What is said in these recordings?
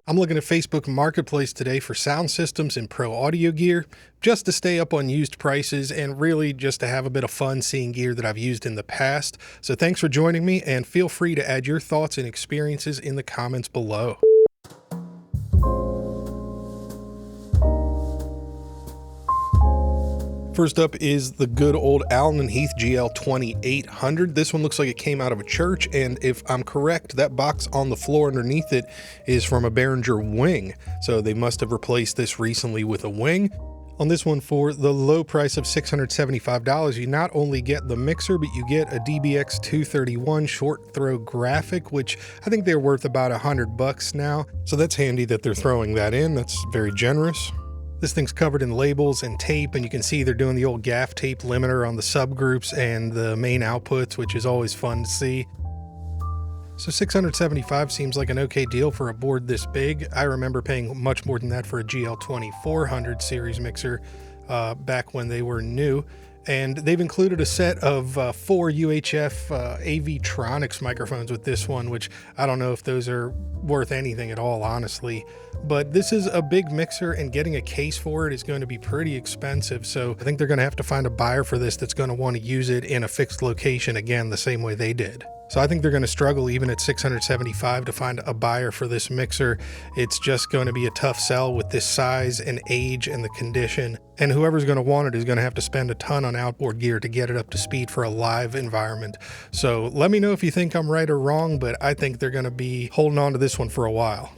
I'm looking at Facebook Marketplace today for sound systems and pro audio gear, just to stay up on used prices and really just to have a bit of fun seeing gear that I've used in the past. So thanks for joining me, and feel free to add your thoughts and experiences in the comments below. First up is the good old Allen & Heath GL2800. This one looks like it came out of a church, and if I'm correct, that box on the floor underneath it is from a Behringer wing. So they must have replaced this recently with a wing. On this one, for the low price of $675, you not only get the mixer, but you get a DBX231 short throw graphic, which I think they're worth about $100 now. So that's handy that they're throwing that in. That's very generous. This thing's covered in labels and tape, and you can see they're doing the old gaff tape limiter on the subgroups and the main outputs, which is always fun to see. So $675 seems like an okay deal for a board this big. I remember paying much more than that for a GL2400 series mixer back when they were new. And they've included a set of 4 UHF AV-Tronics microphones with this one, which I don't know if those are worth anything at all, honestly. But this is a big mixer, and getting a case for it is going to be pretty expensive. So I think they're going to have to find a buyer for this that's going to want to use it in a fixed location again, the same way they did. So I think they're going to struggle even at $675 to find a buyer for this mixer. It's just going to be a tough sell with this size and age and the condition. And whoever's going to want it is going to have to spend a ton on outboard gear to get it up to speed for a live environment. So let me know if you think I'm right or wrong, but I think they're going to be holding on to this one for a while.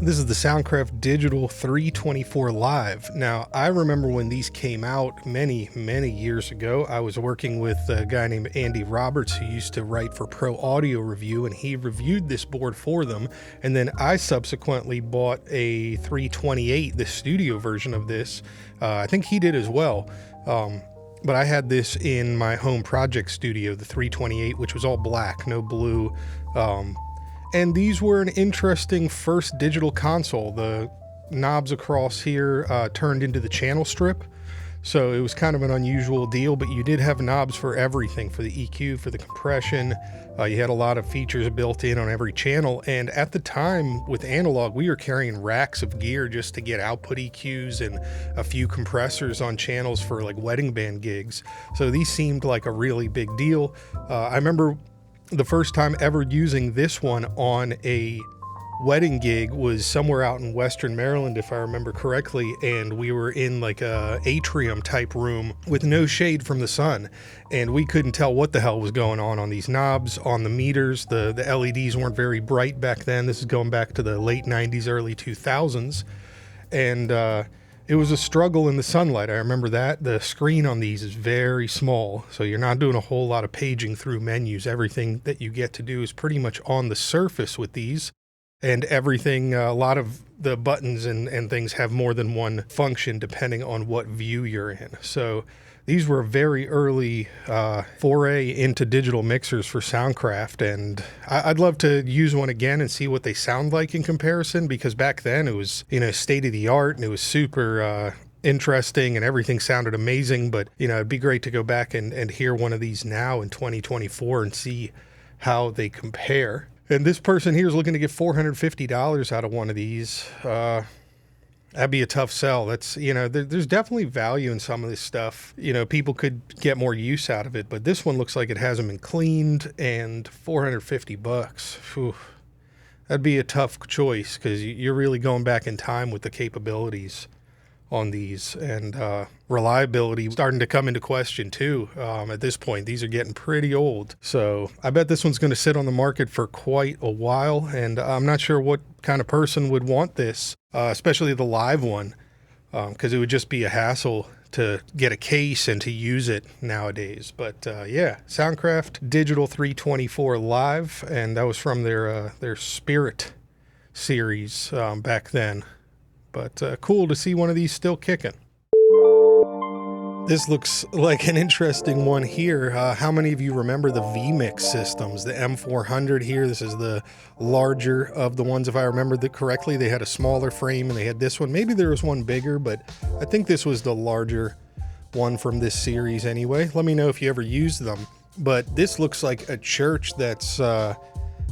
This is the Soundcraft Digital 324 Live. Now, I remember when these came out many years ago. I was working with a guy named Andy Roberts who used to write for Pro Audio Review, and he reviewed this board for them. And then I subsequently bought a 328, the studio version of this. I think he did as well. But I had this in my home project studio, the 328, which was all black, no blue. And these were an interesting first digital console. The knobs across here turned into the channel strip. So it was kind of an unusual deal, but you did have knobs for everything, for the EQ, for the compression. You had a lot of features built in on every channel. And at the time with analog, we were carrying racks of gear just to get output EQs and a few compressors on channels for like wedding band gigs. So these seemed like a really big deal. I remember the first time ever using this one on a wedding gig was somewhere out in Western Maryland, if I remember correctly, and we were in like a atrium type room with no shade from the sun, and we couldn't tell what the hell was going on these knobs, on the meters. The LEDs weren't very bright back then. This is going back to the late 90s, early 2000s, and it was a struggle in the sunlight. I remember that. The screen on these is very small, so you're not doing a whole lot of paging through menus. Everything that you get to do is pretty much on the surface with these, and everything, a lot of the buttons and things have more than one function depending on what view you're in. So these were a very early foray into digital mixers for Soundcraft, and I'd love to use one again and see what they sound like in comparison, because back then it was, state of the art, and it was super interesting, and everything sounded amazing. But, it'd be great to go back and hear one of these now in 2024 and see how they compare. And this person here is looking to get $450 out of one of these. That'd be a tough sell. That's, there's definitely value in some of this stuff. People could get more use out of it, but this one looks like it hasn't been cleaned, and $450. Whew. That'd be a tough choice, because you're really going back in time with the capabilities on these, and reliability starting to come into question too. At this point, these are getting pretty old. So I bet this one's going to sit on the market for quite a while, and I'm not sure what kind of person would want this, especially the live one, because it would just be a hassle to get a case and to use it nowadays. But yeah, Soundcraft Digital 324 Live, and that was from their Spirit series back then. But cool to see one of these still kicking. This looks like an interesting one here. How many of you remember the vMix systems? The M400 here, this is the larger of the ones, if I remember that correctly. They had a smaller frame, and they had this one. Maybe there was one bigger, but I think this was the larger one from this series anyway. Let me know if you ever used them. But this looks like a church that's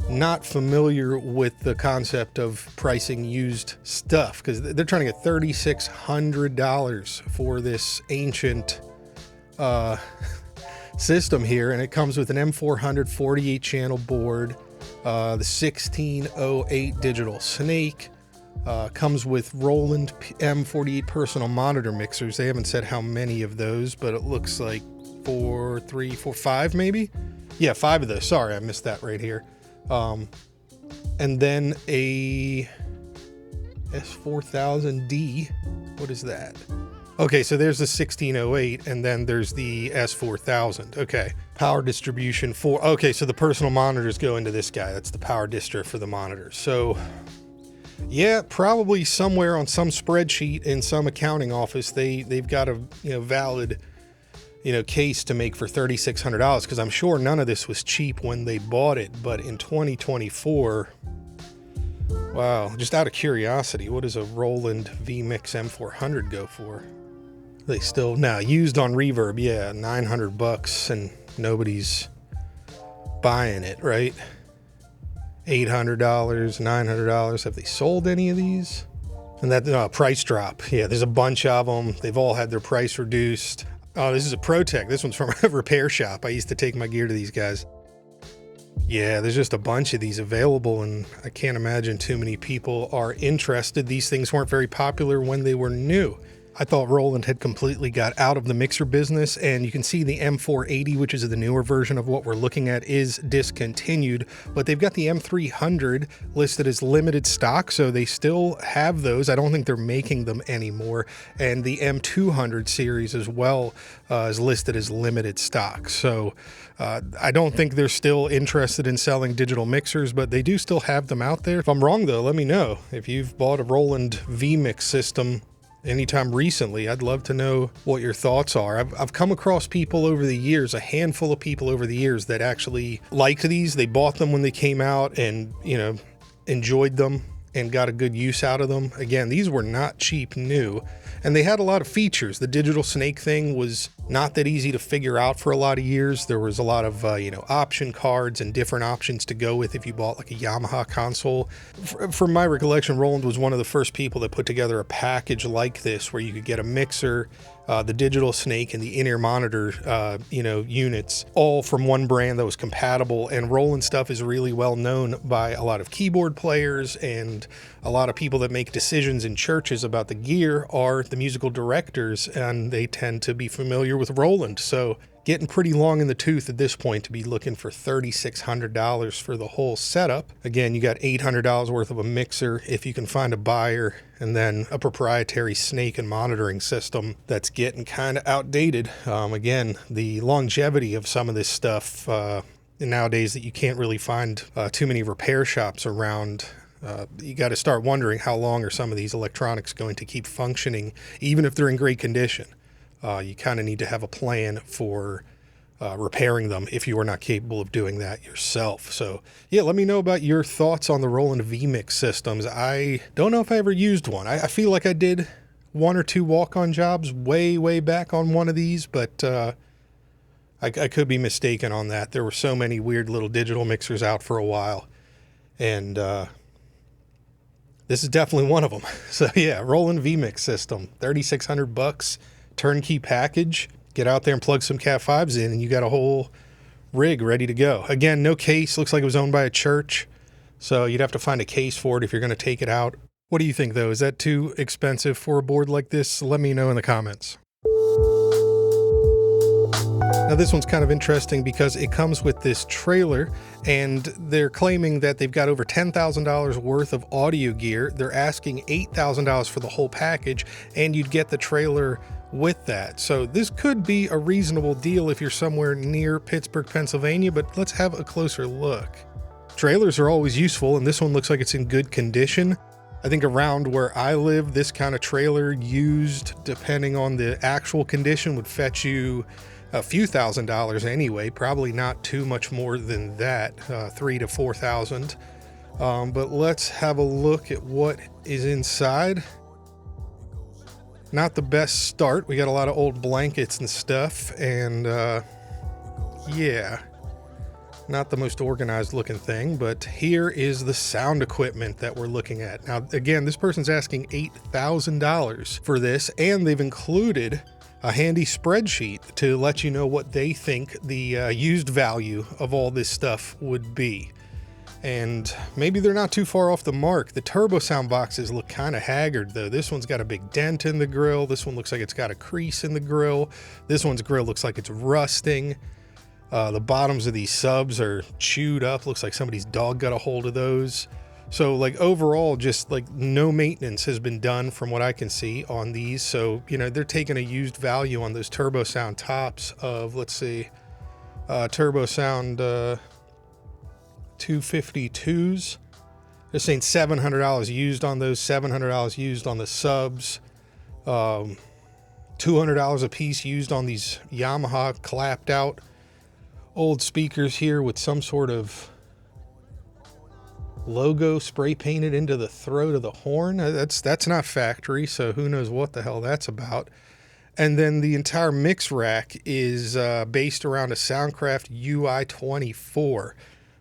not familiar with the concept of pricing used stuff, because they're trying to get $3,600 for this ancient system here, and it comes with an M400 48 channel board, the 1608 digital snake, comes with Roland M48 personal monitor mixers. They haven't said how many of those, but it looks like 5 maybe. Yeah, 5 of those. Sorry, I missed that right here. And then a S4000D. What is that? Okay, so there's the 1608, and then there's the S4000. Okay, power distribution for... Okay, so the personal monitors go into this guy. That's the power distro for the monitors. So, yeah, probably somewhere on some spreadsheet in some accounting office, they've got a valid case to make for $3,600, because I'm sure none of this was cheap when they bought it. But in 2024, wow, just out of curiosity, what does a Roland vMix M400 go for? They still, now used on Reverb, yeah, $900, and nobody's buying it, right? $800, $900. Have they sold any of these? And that price drop, yeah, there's a bunch of them. They've all had their price reduced. Oh, this is a ProTech. This one's from a repair shop. I used to take my gear to these guys. Yeah, there's just a bunch of these available, and I can't imagine too many people are interested. These things weren't very popular when they were new. I thought Roland had completely got out of the mixer business, and you can see the M480, which is the newer version of what we're looking at, is discontinued, but they've got the M300 listed as limited stock, so they still have those. I don't think they're making them anymore, and the M200 series as well is listed as limited stock. So I don't think they're still interested in selling digital mixers, but they do still have them out there. If I'm wrong, though, let me know. If you've bought a Roland vMix system anytime recently, I'd love to know what your thoughts are. I've come across people over the years, a handful of people over the years, that actually liked these. They bought them when they came out and, enjoyed them and got a good use out of them. Again, these were not cheap new, and they had a lot of features. The digital snake thing was not that easy to figure out for a lot of years. There was a lot of, option cards and different options to go with if you bought like a Yamaha console. From my recollection, Roland was one of the first people that put together a package like this where you could get a mixer, the digital snake, and the in-ear monitor, units, all from one brand that was compatible. And Roland stuff is really well known by a lot of keyboard players, and a lot of people that make decisions in churches about the gear are the musical directors, and they tend to be familiar with Roland. So getting pretty long in the tooth at this point to be looking for $3,600 for the whole setup. Again, you got $800 worth of a mixer if you can find a buyer, and then a proprietary snake and monitoring system that's getting kind of outdated. Again, the longevity of some of this stuff nowadays, that you can't really find too many repair shops around. You got to start wondering, how long are some of these electronics going to keep functioning, even if they're in great condition? You kind of need to have a plan for repairing them if you are not capable of doing that yourself. So yeah, let me know about your thoughts on the Roland vMix systems. I don't know if I ever used one. I feel like I did 1 or 2 walk-on jobs way back on one of these, but I could be mistaken on that. There were so many weird little digital mixers out for a while, and this is definitely one of them. So yeah, Roland vMix system, $3,600, turnkey package. Get out there and plug some Cat 5s in, and you got a whole rig ready to go. Again, no case. Looks like it was owned by a church, so you'd have to find a case for it if you're going to take it out. What do you think, though? Is that too expensive for a board like this? Let me know in the comments. Now this one's kind of interesting because it comes with this trailer, and they're claiming that they've got over $10,000 worth of audio gear. They're asking $8,000 for the whole package, and you'd get the trailer with that. So this could be a reasonable deal if you're somewhere near Pittsburgh, Pennsylvania, but let's have a closer look. Trailers are always useful, and this one looks like it's in good condition. I think around where I live, this kind of trailer used, depending on the actual condition, would fetch you a few $1,000s anyway, probably not too much more than that, $3,000 to $4,000. But let's have a look at what is inside. Not the best start. We got a lot of old blankets and stuff, and yeah, Not the most organized looking thing, but here is the sound equipment that we're looking at. Now, again, this person's asking $8,000 for this, and they've included a handy spreadsheet to let you know what they think the used value of all this stuff would be. And maybe they're not too far off the mark. The turbo sound boxes look kind of haggard though. This one's got a big dent in the grill. This one looks like it's got a crease in the grill. This one's grill looks like it's rusting. The bottoms of these subs are chewed up. Looks like somebody's dog got a hold of those. So like overall, just like no maintenance has been done from what I can see on these. So, you know, they're taking a used value on those turbo sound tops of, let's see, turbo sound 252s. They're saying $700 used on those, $700 used on the subs, $200 a piece used on these Yamaha clapped out old speakers here with some sort of logo spray painted into the throat of the horn. That's not factory, so who knows what the hell that's about. And then the entire mix rack is based around a Soundcraft UI-24,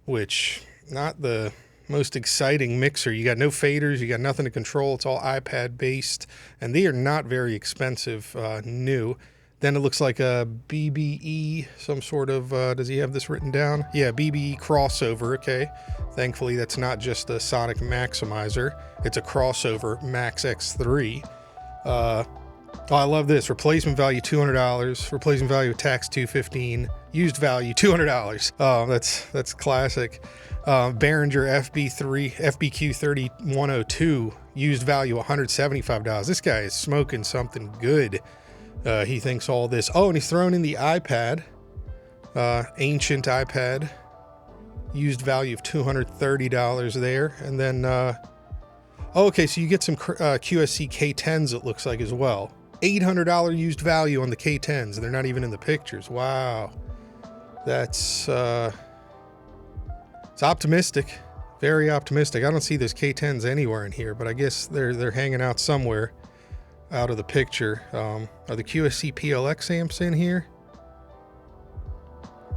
which not the most exciting mixer. You got no faders, you got nothing to control. It's all iPad based, and they are not very expensive new. Then it looks like a BBE, some sort of, does he have this written down? Yeah, BBE crossover, okay. Thankfully, that's not just a sonic maximizer. It's a crossover Max X3. Oh, I love this. Replacement value, $200. Replacement value tax, $215. Used value, $200. Oh, that's classic. Behringer FB3, FBQ 3102. Used value, $175. This guy is smoking something good. He thinks all this. Oh, and he's thrown in the iPad. Ancient iPad. Used value of $230 there. And then, okay, so you get some QSC K10s, it looks like, as well. $800 used value on the K10s. They're not even in the pictures. Wow. That's, it's optimistic. Very optimistic. I don't see those K10s anywhere in here, but I guess they're hanging out somewhere out of the picture. Are the QSC PLX amps in here?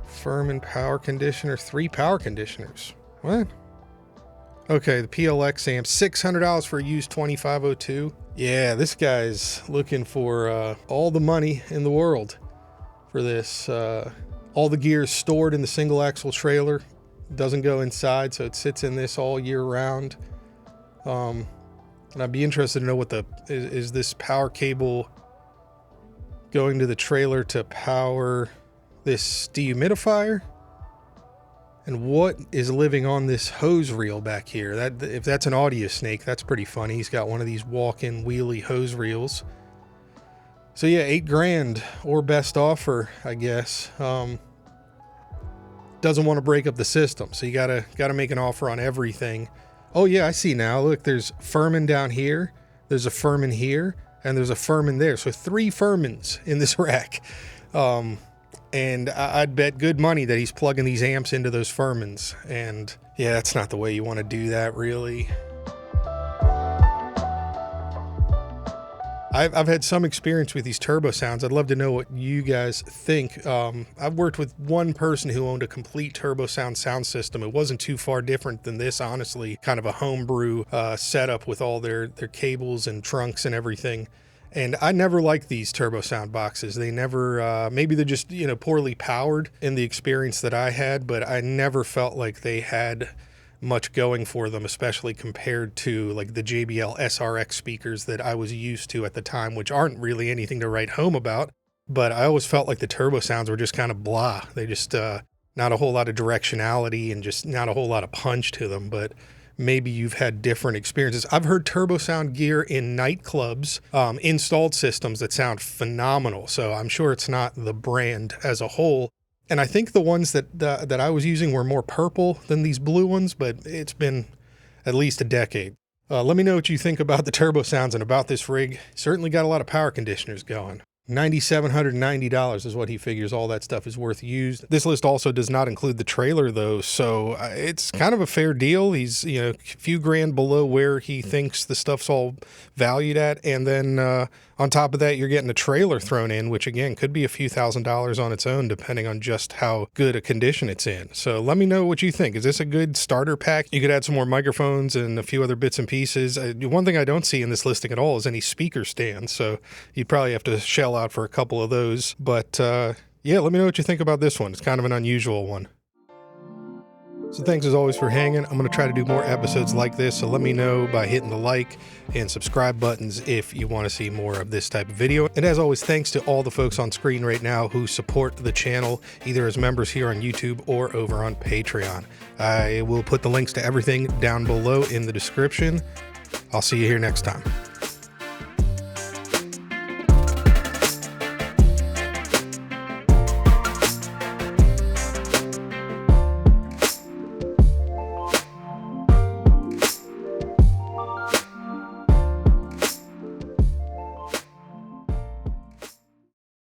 Furman power conditioner, 3 power conditioners. What? Okay, the PLX amp, $600 for a used 2502. Yeah, this guy's looking for all the money in the world for this. All the gear is stored in the single axle trailer. Doesn't go inside, so it sits in this all year round. And I'd be interested to know what is this power cable going to the trailer to power this dehumidifier? And what is living on this hose reel back here? If that's an audio snake, that's pretty funny. He's got one of these walk-in wheelie hose reels. So yeah, $8,000 or best offer, I guess. Doesn't want to break up the system, so you gotta make an offer on everything. Oh yeah, I see now. Look, there's Furman down here, there's a Furman here, and there's a Furman there. So 3 Furmans in this rack. And I'd bet good money that he's plugging these amps into those Furmans. And yeah, that's not the way you want to do that, really. I've had some experience with these turbo sounds. I'd love to know what you guys think. I've worked with one person who owned a complete turbo sound system. It wasn't too far different than this, honestly. Kind of a homebrew setup with all their cables and trunks and everything. And I never liked these turbo sound boxes. They never, maybe they're just, poorly powered in the experience that I had, but I never felt like they had much going for them, especially compared to like the JBL SRX speakers that I was used to at the time, which aren't really anything to write home about. But I always felt like the turbo sounds were just kind of blah. They just, not a whole lot of directionality and just not a whole lot of punch to them. But maybe you've had different experiences. I've heard turbo sound gear in nightclubs, installed systems that sound phenomenal. So I'm sure it's not the brand as a whole. And I think the ones that I was using were more purple than these blue ones, but it's been at least a decade. Let me know what you think about the turbo sounds and about this rig. Certainly got a lot of power conditioners going. $9,790 is what he figures all that stuff is worth used. This list also does not include the trailer though, so it's kind of a fair deal. He's, you know, a few grand below where he thinks the stuff's all valued at, and then on top of that, you're getting a trailer thrown in, which again could be a few $1,000s on its own, depending on just how good a condition it's in. So let me know what you think. Is this a good starter pack? You could add some more microphones and a few other bits and pieces. One thing I don't see in this listing at all is any speaker stands, so you'd probably have to shell out for a couple of those. But yeah, let me know what you think about this one. It's kind of an unusual one. So thanks as always for hanging. I'm going to try to do more episodes like this, so let me know by hitting the like and subscribe buttons if you want to see more of this type of video. And as always, thanks to all the folks on screen right now who support the channel, either as members here on YouTube or over on Patreon. I will put the links to everything down below in the description. I'll see you here next time.